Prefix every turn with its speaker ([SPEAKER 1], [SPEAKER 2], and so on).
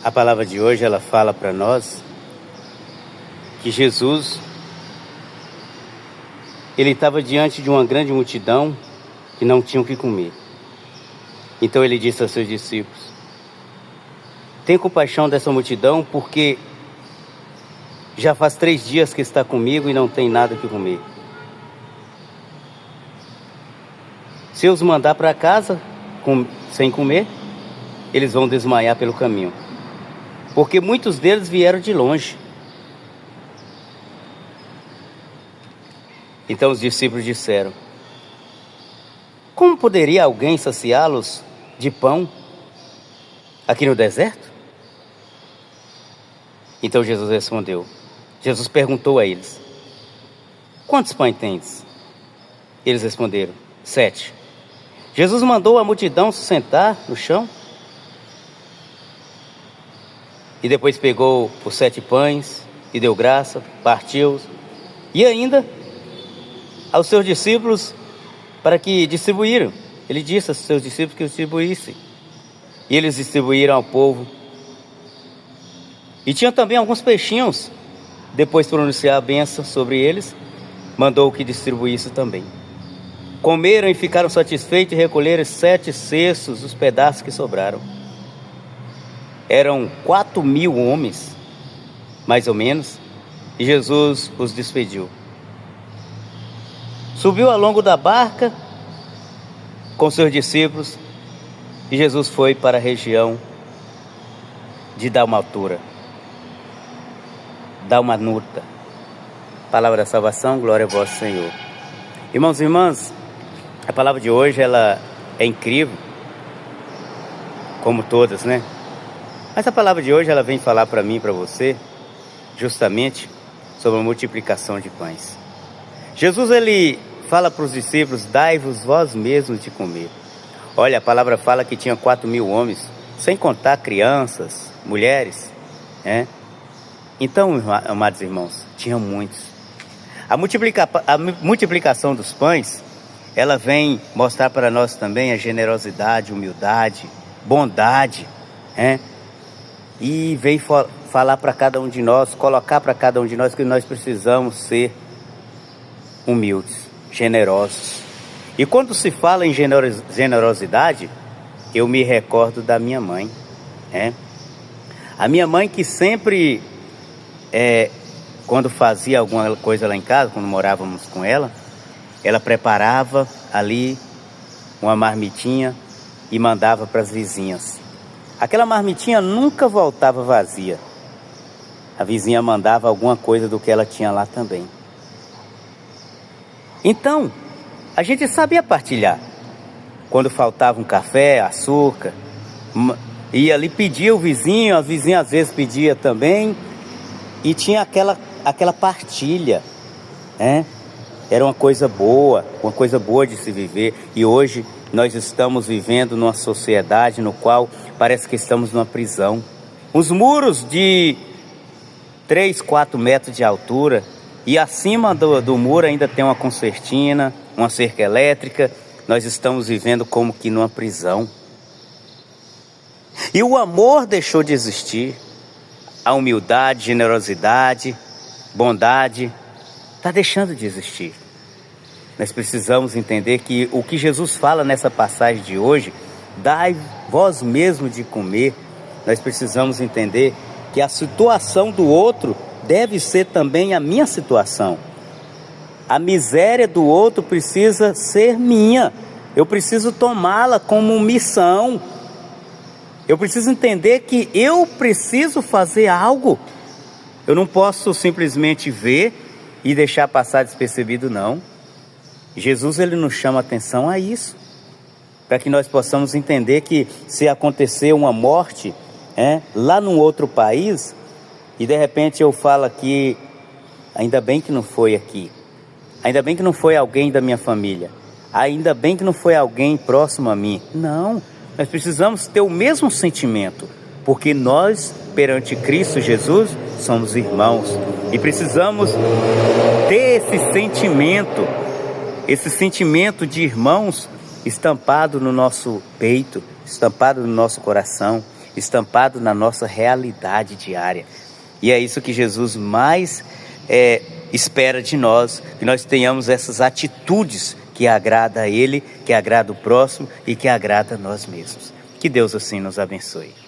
[SPEAKER 1] A palavra de hoje, ela fala para nós que Jesus, ele estava diante de uma grande multidão que não tinha o que comer. Então ele disse aos seus discípulos: tem compaixão dessa multidão, porque já faz 3 dias que está comigo e não tem nada que comer. Se eu os mandar para casa sem comer, eles vão desmaiar pelo caminho, porque muitos deles vieram de longe. Então os discípulos disseram: como poderia alguém saciá-los de pão aqui no deserto? Então Jesus respondeu. Jesus perguntou a eles: quantos pães tens? Eles responderam: 7. Jesus mandou a multidão se sentar no chão e depois pegou os 7 pães e deu graça, partiu-os e ainda aos seus discípulos para que distribuíram. Ele disse aos seus discípulos que distribuíssem. E eles distribuíram ao povo. E tinha também alguns peixinhos. Depois de pronunciar a bênção sobre eles, mandou que distribuísse também. Comeram e ficaram satisfeitos e recolheram 7 cestos dos pedaços que sobraram. Eram 4.000 homens, mais ou menos, e Jesus os despediu. Subiu ao longo da barca com seus discípulos e Jesus foi para a região de Dalmatura. Dalmanuta. Palavra da salvação, glória a vós, Senhor. Irmãos e irmãs, a palavra de hoje, ela é incrível, como todas, né? Mas a palavra de hoje, ela vem falar para mim e para você, justamente sobre a multiplicação de pães. Jesus, ele fala para os discípulos: dai-vos vós mesmos de comer. Olha, a palavra fala que tinha 4.000 homens, sem contar crianças, mulheres, né? Então, amados irmãos, tinham muitos. A multiplicação dos pães, ela vem mostrar para nós também a generosidade, humildade, bondade, né? E vem falar para cada um de nós, colocar para cada um de nós que nós precisamos ser humildes, generosos. E quando se fala em generosidade, eu me recordo da minha mãe, né? A minha mãe, que sempre, quando fazia alguma coisa lá em casa, quando morávamos com ela preparava ali uma marmitinha e mandava para as vizinhas. Aquela marmitinha nunca voltava vazia. A vizinha mandava alguma coisa do que ela tinha lá também. Então, a gente sabia partilhar. Quando faltava um café, açúcar, ia ali pedir o vizinho, a vizinha às vezes pedia também. E tinha aquela partilha, né? Era uma coisa boa de se viver. E hoje nós estamos vivendo numa sociedade no qual parece que estamos numa prisão. Os muros de 3, 4 metros de altura, e acima do muro ainda tem uma concertina, uma cerca elétrica. Nós estamos vivendo como que numa prisão. E o amor deixou de existir. A humildade, generosidade, bondade está deixando de existir. Nós precisamos entender que o que Jesus fala nessa passagem de hoje, dai vós mesmo de comer. Nós precisamos entender que a situação do outro deve ser também a minha situação. A miséria do outro precisa ser minha. Eu preciso tomá-la como missão. Eu preciso entender que eu preciso fazer algo. Eu não posso simplesmente ver e deixar passar despercebido, não. Jesus, ele nos chama a atenção a isso, para que nós possamos entender que se acontecer uma morte lá num outro país, e de repente eu falo aqui, ainda bem que não foi aqui, ainda bem que não foi alguém da minha família, ainda bem que não foi alguém próximo a mim. Não, nós precisamos ter o mesmo sentimento, porque nós, perante Cristo Jesus, somos irmãos, e precisamos ter esse sentimento de irmãos estampado no nosso peito, estampado no nosso coração. estampado na nossa realidade diária. E é isso que Jesus mais espera de nós, que nós tenhamos essas atitudes que agrada a Ele, que agrada o próximo e que agrada a nós mesmos. Que Deus assim nos abençoe.